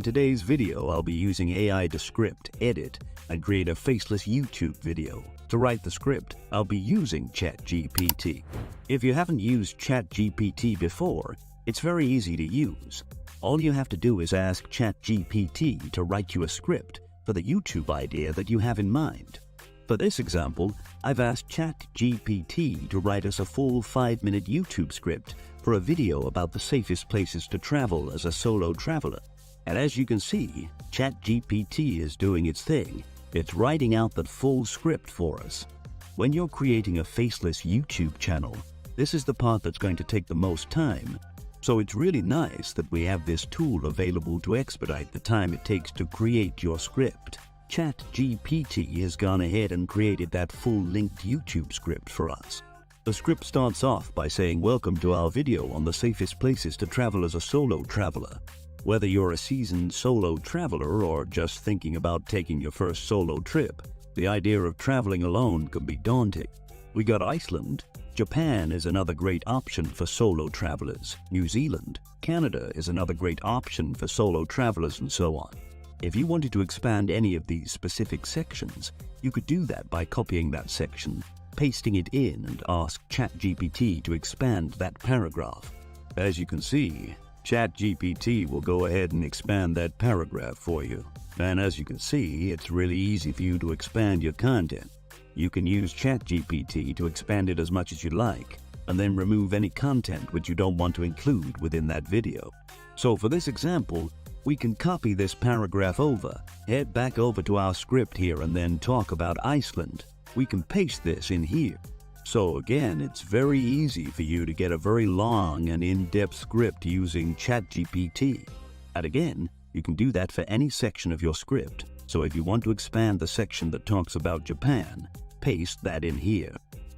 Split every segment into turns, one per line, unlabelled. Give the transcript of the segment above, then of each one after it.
In today's video, I'll be using AI to script, edit, and create a faceless YouTube video. To write the script, I'll be using chatgpt. If you haven't used chatgpt before, it's very easy to use. All you have to do is ask chatgpt to write you a script for the YouTube idea that you have in mind. For this example, I've asked chatgpt to write us a full 5-minute YouTube script for a video about the safest places to travel as a solo traveler. And as you can see, chatgpt is doing its thing. It's writing out that full script for us. When you're creating a faceless YouTube channel, this is the part that's going to take the most time. So it's really nice that we have this tool available to expedite the time it takes to create your script. ChatGPT has gone ahead and created that full-length YouTube script for us. The script starts off by saying, "Welcome to our video on the safest places to travel as a solo traveler." Whether you're a seasoned solo traveler or just thinking about taking your first solo trip, the idea of traveling alone can be daunting. We got Iceland. Japan is another great option for solo travelers. New Zealand, Canada is another great option for solo travelers, and so on. If you wanted to expand any of these specific sections, you could do that by copying that section, pasting it in, and ask ChatGPT to expand that paragraph. As you can see, ChatGPT will go ahead and expand that paragraph for you. And as you can see, it's really easy for you to expand your content. You can use ChatGPT to expand it as much as you like, and then remove any content which you don't want to include within that video. So for this example, we can copy this paragraph over, head back over to our script here, and then talk about Iceland. We can paste this in here. So again, it's very easy for you to get a very long and in-depth script using ChatGPT. And again, you can do that for any section of your script. So if you want to expand the section that talks about Japan, paste that in here.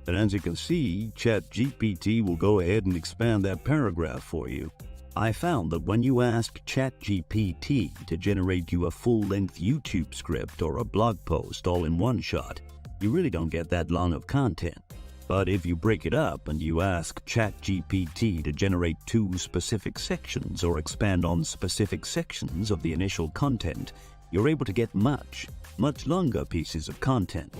And as you can see, ChatGPT will go ahead and expand that paragraph for you. I found that when you ask ChatGPT to generate you a full-length YouTube script or a blog post all in one shot, you really don't get that long of content. But if you break it up and you ask ChatGPT to generate 2 specific sections or expand on specific sections of the initial content, you're able to get much longer pieces of content.